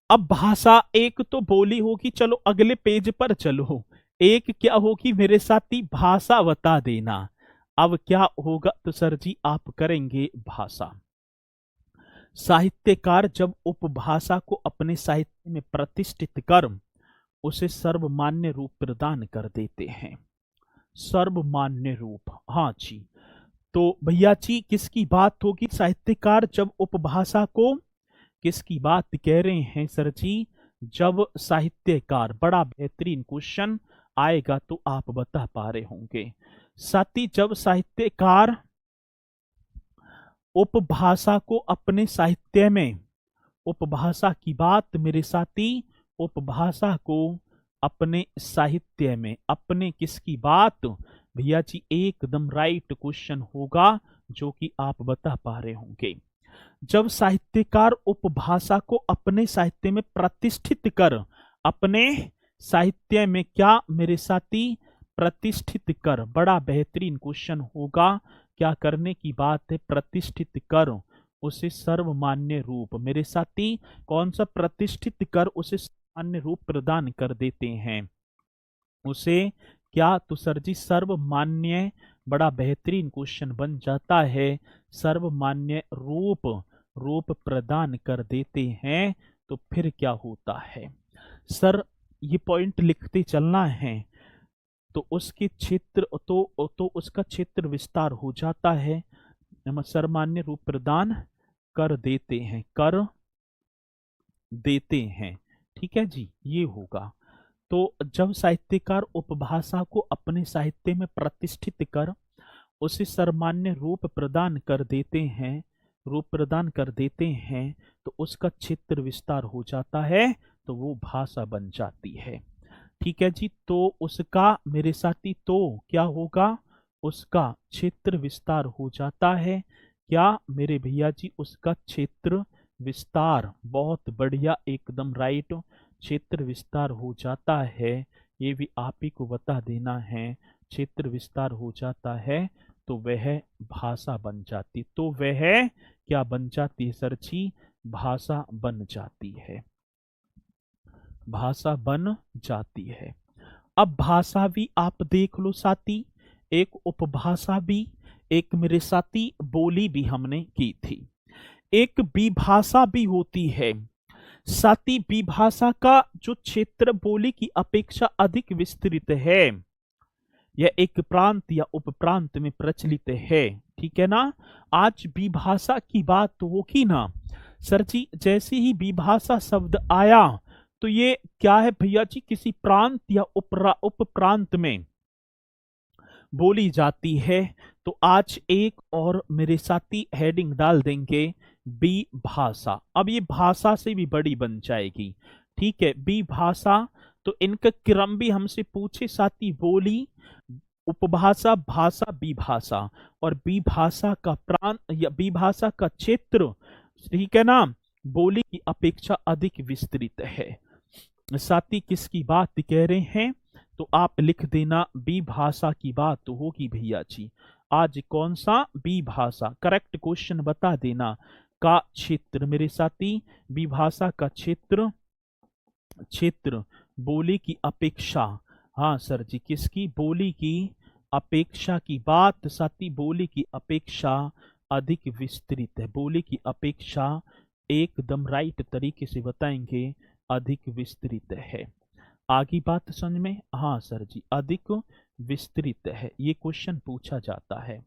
अब भाषा एक तो बोली होगी, चलो अगले पेज पर चलो, एक क्या होगी मेरे साथी, भाषा बता देना। अब क्या होगा, तो सर जी आप करेंगे भाषा। साहित्यकार जब उपभाषा को अपने साहित्य में प्रतिष्ठित कर उसे सर्वमान्य रूप प्रदान कर देते हैं। सर्वमान्य रूप, हाँ जी। तो भैया जी किसकी बात होगी, साहित्यकार जब उपभाषा को, किसकी बात कह रहे हैं सर जी, जब साहित्यकार, बड़ा बेहतरीन क्वेश्चन आएगा तो आप बता पा रहे होंगे साथी, जब साहित्यकार उपभाषा को अपने साहित्य में, उपभाषा की बात मेरे साथी, उपभाषा को अपने साहित्य में, अपने किसकी बात भैया जी, एकदम राइट क्वेश्चन होगा जो कि आप बता पा रहे होंगे। जब साहित्यकार उपभाषा को अपने साहित्य में प्रतिष्ठित कर, अपने साहित्य में क्या मेरे साथी, प्रतिष्ठित कर, बड़ा बेहतरीन क्वेश्चन होगा क्या करने की बात है? प्रतिष्ठित कर उसे सर्वमान्य रूप। मेरे साथी, कौन सा प्रतिष्ठित कर उसे सामान्य रूप प्रदान कर देते हैं? उसे क्या? तो सर जी सर्वमान्य, बड़ा बेहतरीन क्वेश्चन बन जाता है। सर्वमान्य रूप रूप प्रदान कर देते हैं तो फिर क्या होता है? सर ये पॉइंट लिखते चलना है। तो उसके क्षेत्र तो उसका क्षेत्र विस्तार हो जाता है। हम सर्वमान्य रूप प्रदान कर देते हैं, कर देते हैं। ठीक है जी, ये होगा। तो जब साहित्यकार उपभाषा को अपने साहित्य में प्रतिष्ठित कर उसे सर्वमान्य रूप प्रदान कर देते हैं, रूप प्रदान कर देते हैं, तो उसका क्षेत्र विस्तार हो जाता है, तो वो भाषा बन जाती है। ठीक है जी, तो उसका मेरे साथी तो क्या होगा? उसका क्षेत्र विस्तार हो जाता है। क्या मेरे भैया जी? उसका क्षेत्र विस्तार, बहुत बढ़िया, एकदम राइट, क्षेत्र विस्तार हो जाता है। ये भी आप ही को बता देना है। क्षेत्र विस्तार हो जाता है तो वह भाषा बन जाती, तो वह क्या बन जाती है सर जी? भाषा बन जाती है, भाषा बन जाती है। अब भाषा भी आप देख लो साथी, एक उपभाषा भी, एक मेरे साथी बोली भी हमने की थी, एक विभाषा भी होती है साथी। विभाषा का जो क्षेत्र बोली की अपेक्षा अधिक विस्तृत है, यह एक प्रांत या उपप्रांत में प्रचलित है। ठीक है ना? आज विभाषा की बात तो होगी ना सर जी? जैसे ही विभाषा शब्द आया तो ये क्या है भैया जी? किसी प्रांत या उपप्रांत में बोली जाती है। तो आज एक और मेरे साथी हेडिंग डाल देंगे, विभाषा। अब ये भाषा से भी बड़ी बन जाएगी। ठीक है, विभाषा। तो इनका क्रम भी हमसे पूछे साथी, बोली, उपभाषा, भाषा, विभाषा। और विभाषा का प्रांत या विभाषा का क्षेत्र, ठीक है ना, बोली की अपेक्षा अधिक विस्तृत है। साथी किसकी बात कह रहे हैं? तो आप लिख देना, विभाषा की बात तो होगी भैया जी। आज कौन सा? विभाषा। करेक्ट क्वेश्चन बता देना, का क्षेत्र मेरे साथी, विभाषा का क्षेत्र, क्षेत्र बोली की अपेक्षा। हाँ सर जी, किसकी? बोली की अपेक्षा की बात साथी, बोली की अपेक्षा अधिक विस्तृत है। बोली की अपेक्षा एकदम राइट तरीके से बताएंगे, अधिक विस्तृत है। आगे बात समझ में? हाँ सर जी, अधिक विस्तृत है, ये क्वेश्चन पूछा जाता है।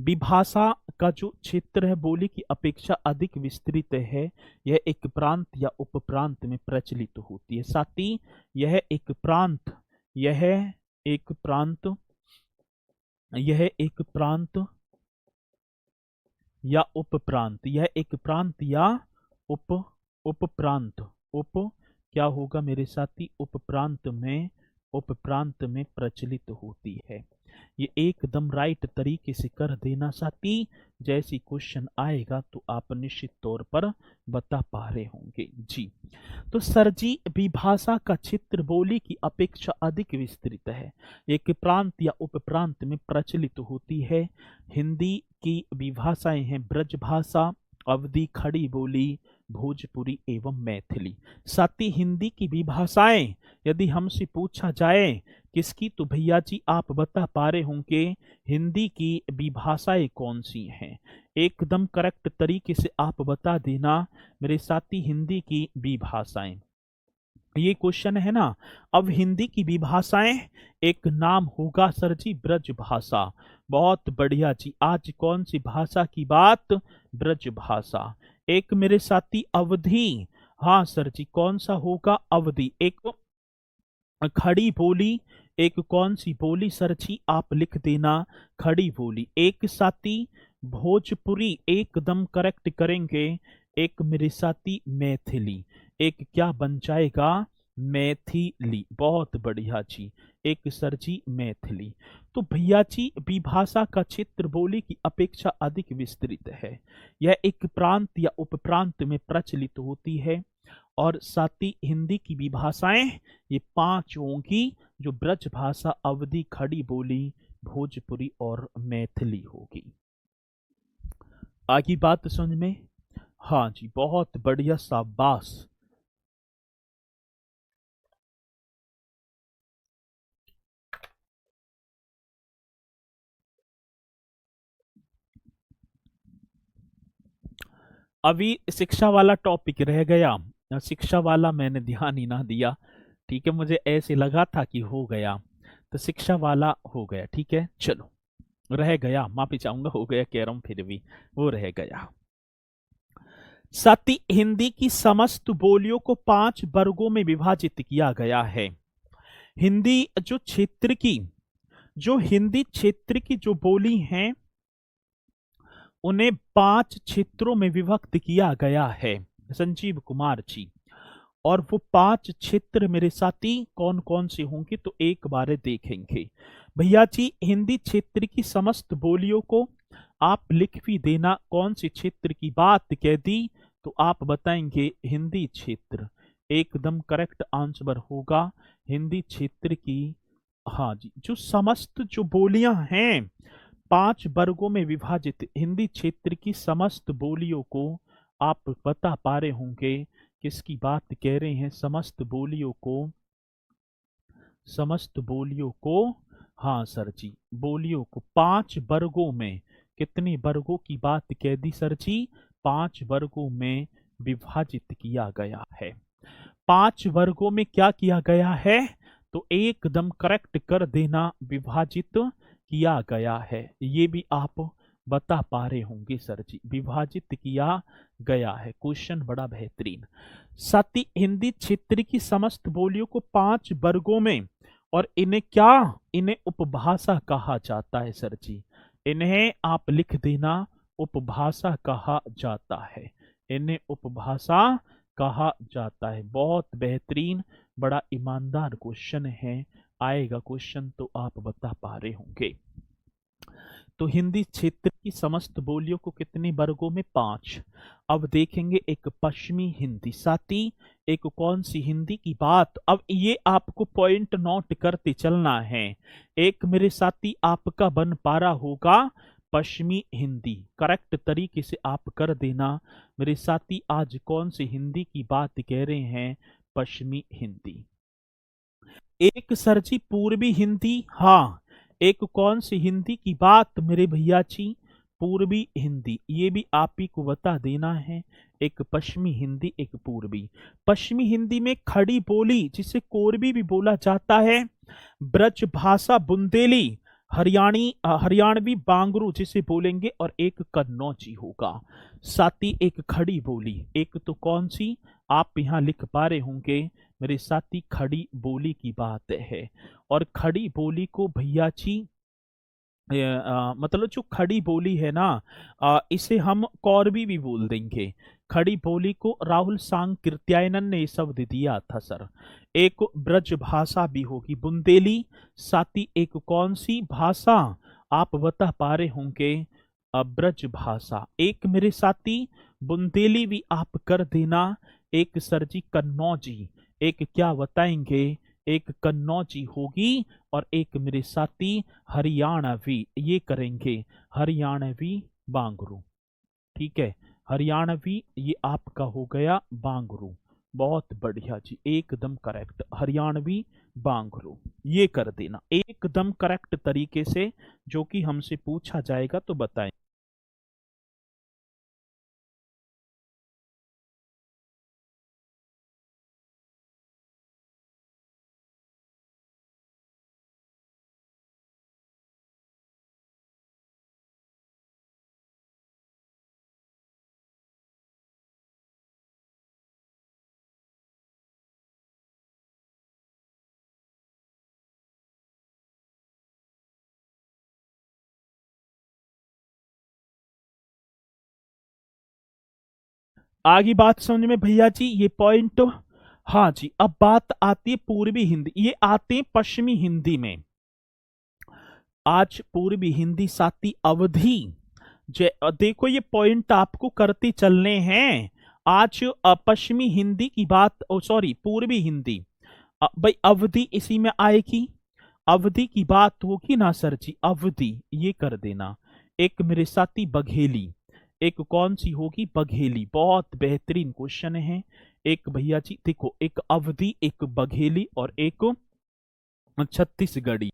विभाषा का जो क्षेत्र है बोली की अपेक्षा अधिक विस्तृत है, यह एक प्रांत या उपप्रांत में प्रचलित होती है। साथी यह एक प्रांत, यह एक प्रांत, यह एक प्रांत या उपप्रांत, यह एक प्रांत या उपप्रांत, उप क्या होगा मेरे साथी? उपप्रांत में, उपप्रांत में प्रचलित होती है। ये एकदम राइट तरीके से कर देना साथी। जैसी क्वेश्चन आएगा तो आप निश्चित तौर पर बता पा रहे होंगे जी। तो सर जी विभाषा का क्षेत्र बोली की अपेक्षा अधिक विस्तृत है, एक प्रांत या उपप्रांत में प्रचलित होती है। हिंदी की विभाषाएं हैं ब्रज भाषा, अवधी, खड़ी बोली, भोजपुरी एवं मैथिली। साथ ही हिंदी की विभाषाएं यदि हमसे पूछा जाए किसकी, तो भैया जी आप बता पा रहे होंगे हिंदी की विभाषाएं कौन सी हैं। एकदम करेक्ट तरीके से आप बता देना मेरे साथी, हिंदी की विभाषाएं। ये क्वेश्चन है ना। अब हिंदी की विभाषाएं, एक नाम होगा सर जी ब्रज भाषा। बहुत बढ़िया जी। आज कौन सी भाषा की बात? ब्रज भाषा। एक मेरे साथी अवधी। हाँ सर जी, कौन सा होगा? अवधी। एक खड़ी बोली, एक कौन सी बोली सर जी? आप लिख देना खड़ी बोली। एक साथी भोजपुरी, एकदम करेक्ट करेंगे। एक मेरे साथी मैथिली, एक क्या बन जाएगा? मैथिली। बहुत बढ़िया जी। एक सर जी मैथिली। तो भैया जी विभाषा का क्षेत्र बोली की अपेक्षा अधिक विस्तृत है, यह एक प्रांत या उपप्रांत में प्रचलित होती है। और साथ ही हिंदी की विभाषाएं ये 5 होंगी, जो ब्रज भाषा, अवधी, खड़ी बोली, भोजपुरी और मैथिली होगी। आगे बात समझ में? हाँ जी, बहुत बढ़िया, शाबाश। अभी शिक्षा वाला टॉपिक रह गया। शिक्षा वाला मैंने ध्यान ही ना दिया। ठीक है, मुझे ऐसे लगा था कि हो गया, तो शिक्षा वाला हो गया। ठीक है, चलो, रह गया, माफी चाहूंगा, हो गया कह रहा हूं, फिर भी वो रह गया। सती हिंदी की समस्त बोलियों को 5 वर्गों में विभाजित किया गया है। हिंदी जो क्षेत्र की जो हिंदी क्षेत्र की जो बोली हैं, उन्हें 5 क्षेत्रों में विभक्त किया गया है, संजीव कुमार जी। और वो 5 क्षेत्र मेरे साथी कौन कौन से होंगे, तो एक बार देखेंगे। भैया जी, हिंदी क्षेत्र की समस्त बोलियों को आप लिख भी देना, कौन से क्षेत्र की बात कह दी, तो आप बताएंगे हिंदी क्षेत्र। एकदम करेक्ट आंसर होगा हिंदी क्षेत्र की। हाँ जी, जो समस्त जो बोलियां हैं, 5 वर्गों में विभाजित हिंदी क्षेत्र की समस्त बोलियों को आप बता पा रहे होंगे किसकी बात कह रहे हैं। समस्त बोलियों को, हाँ सर जी, बोलियों को 5 वर्गों में, कितने वर्गों की बात कह दी सर जी, 5 वर्गों में विभाजित किया गया है। 5 वर्गों में क्या किया गया है, तो एकदम करेक्ट कर देना, विभाजित किया गया है। ये भी आप बता पा रहे होंगे सर जी, विभाजित किया गया है। क्वेश्चन बड़ा बेहतरीन। साथी हिंदी क्षेत्र की समस्त बोलियों को 5 वर्गों में, और इन्हें उपभाषा कहा जाता है सर जी। इन्हें आप लिख देना, उपभाषा कहा जाता है। इन्हें उपभाषा कहा जाता है। बहुत बेहतरीन, बड़ा ईमानदार क्वेश्चन है। आएगा क्वेश्चन तो आप बता पा रहे होंगे। तो हिंदी क्षेत्र की समस्त बोलियों को कितने वर्गों में, 5। अब देखेंगे एक पश्चिमी हिंदी। साथी एक कौन सी हिंदी की बात, अब ये आपको पॉइंट नोट करते चलना है। एक मेरे साथी आपका बन पा रहा होगा पश्चिमी हिंदी, करेक्ट तरीके से आप कर देना मेरे साथी। आज कौन सी हिंदी की बात कह रहे हैं, पश्चिमी हिंदी। एक सरजी पूर्वी हिंदी, हाँ, एक कौन सी हिंदी की बात मेरे भैया जी, पूर्वी हिंदी। ये भी आप ही को बता देना है। एक पश्चिमी हिंदी, एक पूर्वी। पश्चिमी हिंदी में खड़ी बोली जिसे कोरबी भी बोला जाता है, ब्रज भाषा बुंदेली, हरियाणवी बांगरू जिसे बोलेंगे, और एक कन्नौजी होगा। साथी एक खड़ी बोली, एक तो कौन सी आप यहाँ लिख पा रहे होंगे मेरे साथी, खड़ी बोली की बात है। और खड़ी बोली को भैया जी, मतलब जो खड़ी बोली है ना, इसे हम कौरवी भी बोल देंगे। खड़ी बोली को राहुल सांकृत्यायनन ने शब्द दिया था सर। एक ब्रज भाषा भी होगी, बुंदेली। साथी एक कौन सी भाषा आप बता पा रहे होंगे, ब्रज भाषा। एक मेरे साथी बुंदेली भी आप कर देना। एक सरजी कन्नौजी, एक क्या बताएंगे, एक कन्नौजी होगी। और एक मेरे साथी हरियाणवी, ये करेंगे हरियाणवी बांगरू। ठीक है, हरियाणवी ये आपका हो गया बांगरू। बहुत बढ़िया जी, एकदम करेक्ट, हरियाणवी बांगरू ये कर देना एकदम करेक्ट तरीके से, जो कि हमसे पूछा जाएगा तो बताएं। आगे बात समझ में भैया जी, ये पॉइंट। हाँ जी, अब बात आती है पूर्वी हिंदी, ये आते हैं पश्चिमी हिंदी में। आज पूर्वी हिंदी साथी अवधि, देखो ये पॉइंट आपको करते चलने हैं। आज पश्चिमी हिंदी की बात, ओ सॉरी पूर्वी हिंदी, भाई अवधि इसी में आएगी। अवधि की बात होगी ना सर जी, अवधि ये कर देना। एक मेरे साथी बघेली, एक कौन सी होगी? बघेली। बहुत बेहतरीन क्वेश्चन है। एक भैया जी देखो, एक अवधि, एक बघेली और एक छत्तीसगढ़ी।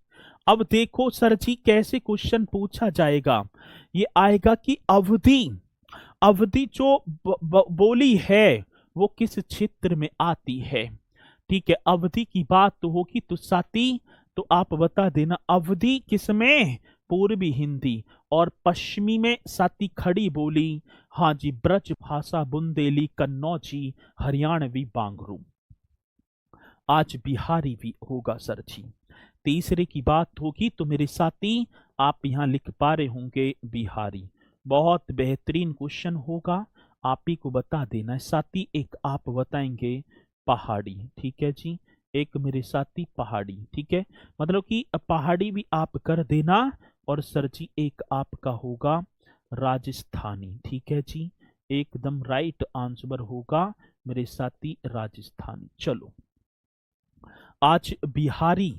अब देखो सर जी कैसे क्वेश्चन पूछा जाएगा। ये आएगा कि अवधि, अवधि जो बोली है वो किस क्षेत्र में आती है। ठीक है, अवधि की बात तो होगी तो साथी, तो आप बता देना अवधि किसमें? पूर्वी हिंदी। और पश्चिमी में साथी खड़ी बोली, हाँ जी, ब्रज भाषा, बुंदेली, कन्नौजी, हरियाणवी, बांगरू। आज बिहारी भी होगा सर जी। तीसरे की बात होगी तो मेरे साथी आप यहां लिख पा रहे होंगे बिहारी। बहुत बेहतरीन क्वेश्चन होगा, आप ही को बता देना है साथी। एक आप बताएंगे पहाड़ी, ठीक है जी। एक मेरे साथी पहाड़ी, ठीक है, मतलब कि पहाड़ी भी आप कर देना। और सर जी एक आपका होगा राजस्थानी, ठीक है जी। एकदम राइट आंसर होगा मेरे साथी राजस्थानी। चलो, आज बिहारी,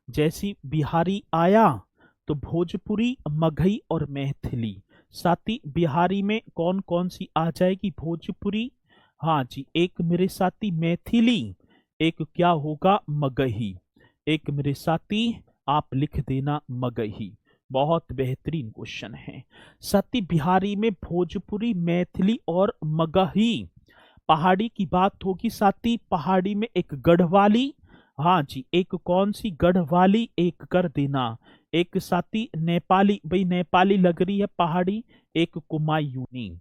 जैसी बिहारी आया तो भोजपुरी, मगही और मैथिली। साथी बिहारी में कौन कौन सी आ जाएगी? भोजपुरी, हाँ जी, एक मेरे साथी मैथिली, एक क्या होगा? मगही। एक मेरे साथी आप लिख देना मगही। बहुत बेहतरीन क्वेश्चन है साथी। बिहारी में भोजपुरी, मैथिली और मगही। पहाड़ी की बात होगी साथी, पहाड़ी में एक गढ़वाली, हाँ जी, एक कौन सी? गढ़वाली, एक कर देना। एक साथी नेपाली, भाई नेपाली लग रही है पहाड़ी। एक कुमायूनी,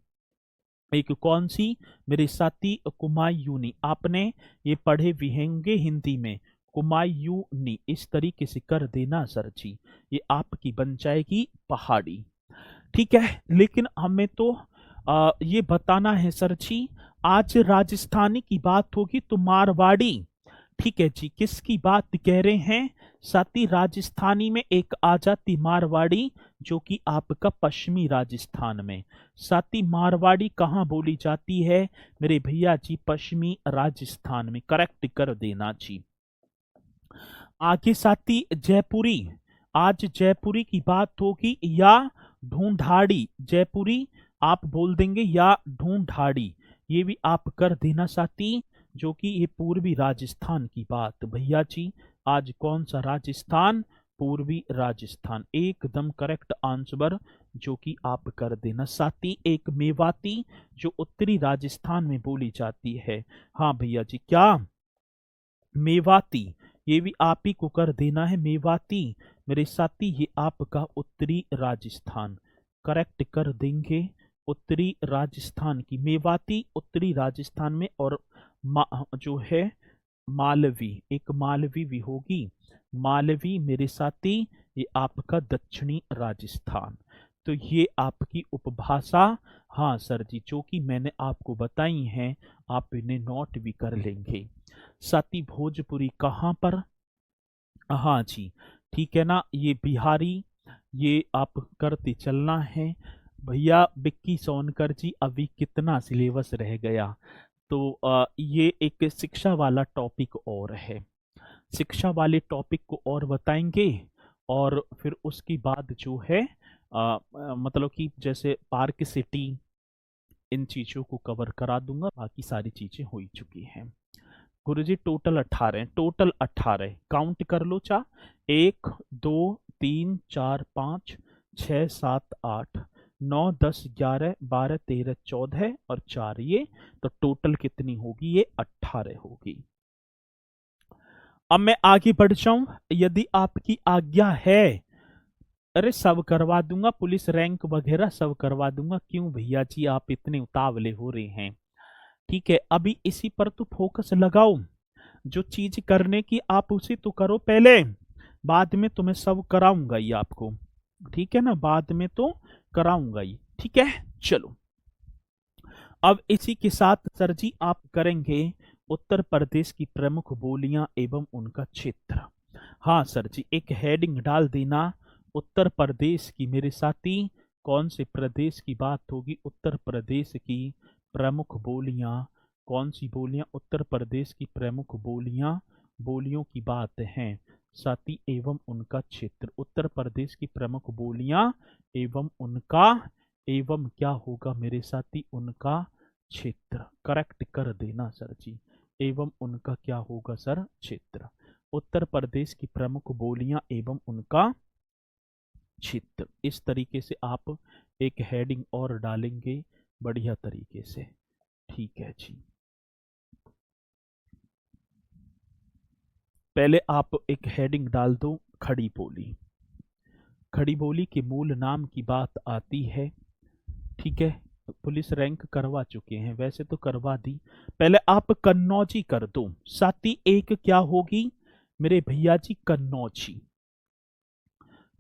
एक कौन सी मेरे साथी? कुमायूनी। आपने ये पढ़े भी होंगे हिंदी में, कुमायूनी। इस तरीके से कर देना सर जी, ये आपकी बन जाएगी पहाड़ी। ठीक है, लेकिन हमें तो ये बताना है सर जी, आज राजस्थानी की बात होगी तो मारवाड़ी। ठीक है जी, किसकी बात कह रहे हैं साथी? राजस्थानी में एक आ जाती मारवाड़ी, जो कि आपका पश्चिमी राजस्थान में। साथी मारवाड़ी कहाँ बोली जाती है मेरे भैया जी? पश्चिमी राजस्थान में। करेक्ट कर देना जी। आगे साथी जयपुरी, आज जयपुरी की बात होगी या ढूंढाड़ी। जयपुरी आप बोल देंगे या ढूंढाड़ी, ये भी आप कर देना साथी, जो कि ये पूर्वी राजस्थान की बात भैया जी। आज कौन सा राजस्थान? पूर्वी राजस्थान, एकदम करेक्ट आंसर, जो कि आप कर देना साथी। एक मेवाती, जो उत्तरी राजस्थान में बोली जाती है। हाँ भैया जी, क्या? मेवाती, ये भी आप ही को कर देना है मेवाती मेरे साथी। ये आपका उत्तरी राजस्थान, करेक्ट कर देंगे। उत्तरी राजस्थान की मेवाती उत्तरी राजस्थान में। और जो है मालवी, एक मालवी भी होगी। मालवी मेरे साथी ये आपका दक्षिणी राजस्थान। तो ये आपकी उपभाषा, हाँ सर जी, जो कि मैंने आपको बताई हैं, आप इन्हें नोट भी कर लेंगे साथी। भोजपुरी कहाँ पर? हाँ जी, ठीक है ना, ये बिहारी, ये आप करते चलना है भैया। विक्की सोनकर जी, अभी कितना सिलेबस रह गया? तो ये एक शिक्षा वाला टॉपिक और है, शिक्षा वाले टॉपिक को और बताएंगे। और फिर उसके बाद जो है मतलब कि जैसे पार्क सिटी, इन चीजों को कवर करा दूंगा। बाकी सारी चीजें हो ही चुकी हैं गुरुजी। टोटल 18, टोटल 18 काउंट कर लो चा। 1 2 3 4 5 6 7 8 9 10 11 12 13 14 और 4 ये, तो टोटल कितनी होगी? ये 18 होगी। अब मैं आगे बढ़ जाऊं, यदि आपकी आज्ञा है। अरे सब करवा दूंगा, पुलिस रैंक वगैरह सब करवा दूंगा। क्यों भैया जी आप इतने उतावले हो रहे हैं? ठीक है, अभी इसी पर तो फोकस लगाओ। जो चीज करने की आप उसे तो करो पहले, बाद में तो मैं सब कराऊंगा ही आपको। ठीक है ना, बाद में तो कराऊंगा ही। ठीक है, चलो। अब इसी के साथ सर जी आप करेंगे उत्तर प्रदेश की प्रमुख बोलियां एवं उनका क्षेत्र। हाँ सर जी, एक हेडिंग डाल देना उत्तर प्रदेश की मेरे साथी। कौन से प्रदेश की बात होगी? उत्तर प्रदेश की प्रमुख बोलियां। कौन सी बोलियां? उत्तर प्रदेश की प्रमुख बोलियां, बोलियों की बात है साथी, एवं उनका क्षेत्र। उत्तर प्रदेश की प्रमुख बोलियां एवं उनका एवं क्या होगा मेरे साथी, उनका क्षेत्र। करेक्ट कर देना सर जी, एवं उनका क्या होगा सर, क्षेत्र। उत्तर प्रदेश की प्रमुख बोलियां एवं उनका क्षेत्र। इस तरीके से आप एक हेडिंग और डालेंगे बढ़िया तरीके से। ठीक है जी, पहले आप एक हेडिंग डाल दो, खड़ी बोली। खड़ी बोली के मूल नाम की बात आती है। ठीक है, पुलिस रैंक करवा चुके हैं, वैसे तो करवा दी। पहले आप कन्नौजी कर दो साथी। एक क्या होगी मेरे भैया जी, कन्नौजी।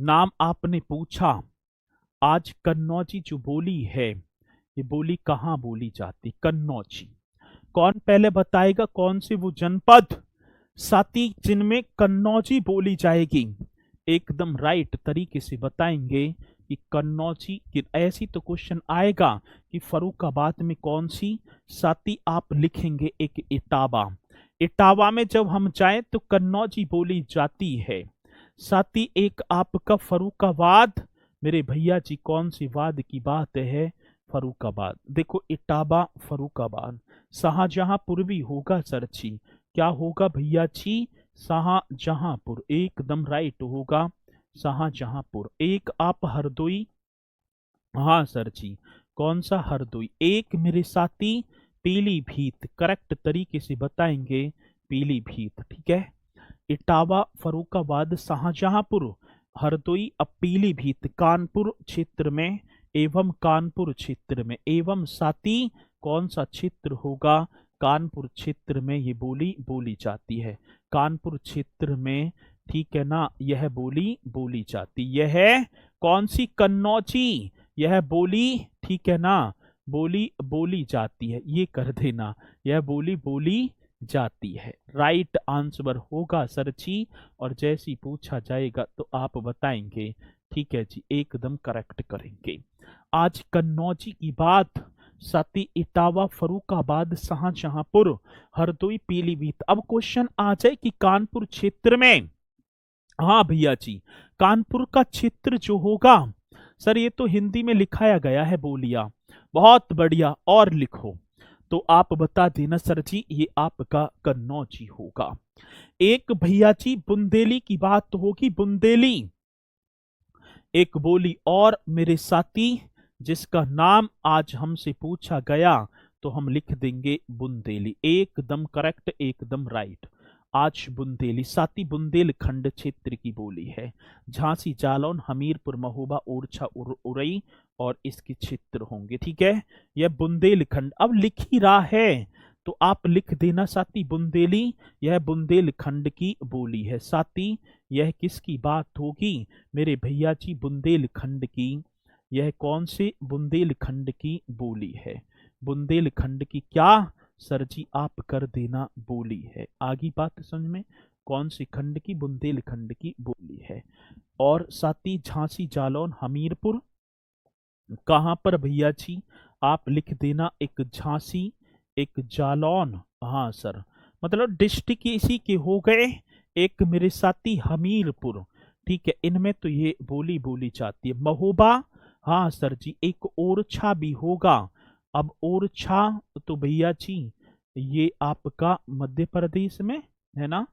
नाम आपने पूछा, आज कन्नौजी जो बोली है, ये बोली कहाँ बोली जाती, कन्नौजी। कौन पहले बताएगा, कौन से वो जनपद साथी जिनमें कन्नौजी बोली जाएगी। एकदम राइट तरीके से बताएंगे कि कन्नौजी की। ऐसी तो क्वेश्चन आएगा कि फर्रुखाबाद में कौन सी, साथी आप लिखेंगे एक इटावा। इटावा में जब हम जाएं तो कन्नौजी बोली जाती है साथी। एक आपका फर्रुखाबाद, मेरे भैया जी कौन सी वाद की बात है, फर्रुखाबाद। देखो इटावा फर्रुखाबाद। शाहजहांपुर भी होगा सर जी, क्या होगा भैया जी, शाहजहांपुर। एकदम राइट होगा शाहजहांपुर। एक आप हरदोई, हाँ सर जी, कौन सा हरदोई। एक मेरे साथी पीलीभीत, करेक्ट तरीके से बताएंगे पीलीभीत। ठीक है, इटावा फर्रुखाबाद शाहजहांपुर हरदोई अब पीलीभीत कानपुर क्षेत्र में, एवं कानपुर क्षेत्र में। एवं साथी कौन सा क्षेत्र होगा, कानपुर क्षेत्र में ये बोली बोली जाती है, कानपुर क्षेत्र में। ठीक है ना, यह बोली बोली जाती, यह कौन सी, कन्नौजी, यह बोली। ठीक है ना, बोली बोली जाती है, ये कर देना, यह बोली बोली जाती है। राइट आंसर होगा सर जी, और जैसी पूछा जाएगा तो आप बताएंगे। ठीक है जी, एकदम करेक्ट करेंगे। आज कन्नौजी की बात साथी, इटावा फर्रुखाबाद शाहजहांपुर हरदोई पीलीभीत। अब क्वेश्चन आ जाए कि कानपुर क्षेत्र में, हाँ भैया जी, कानपुर का क्षेत्र जो होगा सर, ये तो हिंदी में लिखाया गया है बोलिया, बहुत बढ़िया, और लिखो तो आप बता देना सर जी, ये आपका कन्नौजी होगा। एक भैया जी बुंदेली की बात होगी, बुंदेली एक बोली और मेरे साथी, जिसका नाम आज हमसे पूछा गया तो हम लिख देंगे बुंदेली। एकदम करेक्ट, एकदम राइट। आज बुंदेली साथी बुंदेलखंड क्षेत्र की बोली है। झांसी, जालौन, हमीरपुर, महोबा, ओरछा, उरई और इसके क्षेत्र होंगे। ठीक है, यह बुंदेलखंड अब लिख ही रहा है तो आप लिख देना साथी बुंदेली, यह बुंदेलखंड की बोली है साथी। यह किसकी बात होगी मेरे भैया जी, बुंदेलखंड की। यह कौन से बुंदेलखंड की बोली है, बुंदेलखंड की क्या सर जी, आप कर देना बोली है। आगे बात समझ में, कौन सी खंड की, बुंदेलखंड की बोली है। और साथी झांसी, जालौन, हमीरपुर कहां पर भैया जी, आप लिख देना एक झांसी एक जालौन। हाँ सर, मतलब डिस्ट्रिक्ट इसी के हो गए। एक मेरे साथी हमीरपुर। ठीक है, इनमें तो ये बोली बोली जाती है। महोबा, हाँ सर जी, एक ओरछा भी होगा। अब ओरछा तो भैया जी ये आपका मध्य प्रदेश में है ना,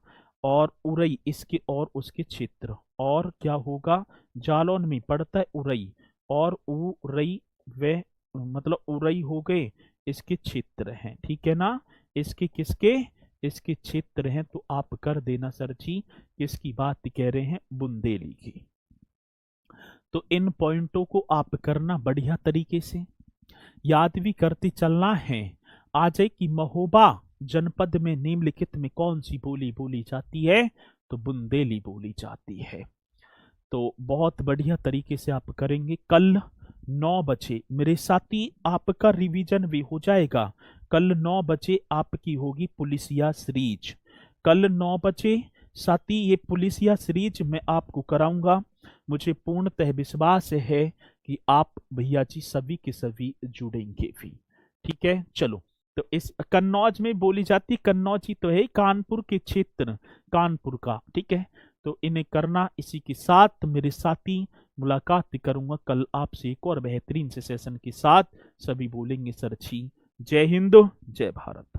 और उरई इसके और उसके क्षेत्र। और क्या होगा, जालौन में पड़ता है उरई, और उरई वे मतलब उरई हो गए इसके क्षेत्र हैं। ठीक है ना, इसके किसके, इसके क्षेत्र हैं। तो आप कर देना सर जी, किसकी बात कह रहे हैं, बुंदेली की। तो इन पॉइंटों को आप करना बढ़िया तरीके से, याद भी करते चलना है। आ जाए कि महोबा जनपद में निम्नलिखित में कौन सी बोली बोली जाती है, तो बुंदेली बोली जाती है। तो बहुत बढ़िया तरीके से आप करेंगे। कल 9 बजे मेरे साथी आपका रिवीजन भी हो जाएगा। कल 9 बजे आपकी होगी पुलिसिया सीरीज। कल 9 बजे साथी ये पुलिसिया सीरीज मैं आपको कराऊंगा। मुझे पूर्णतः विश्वास है कि आप भैया जी सभी के सभी जुड़ेंगे भी। ठीक है, चलो। तो इस कन्नौज में बोली जाती, कन्नौजी तो है कानपुर के क्षेत्र, कानपुर का। ठीक है, तो इन्हें करना। इसी के साथ मेरे साथी मुलाकात करूंगा कल आपसे एक और बेहतरीन से सेशन के साथ। सभी बोलेंगे सर जी। जय हिंद, जय भारत।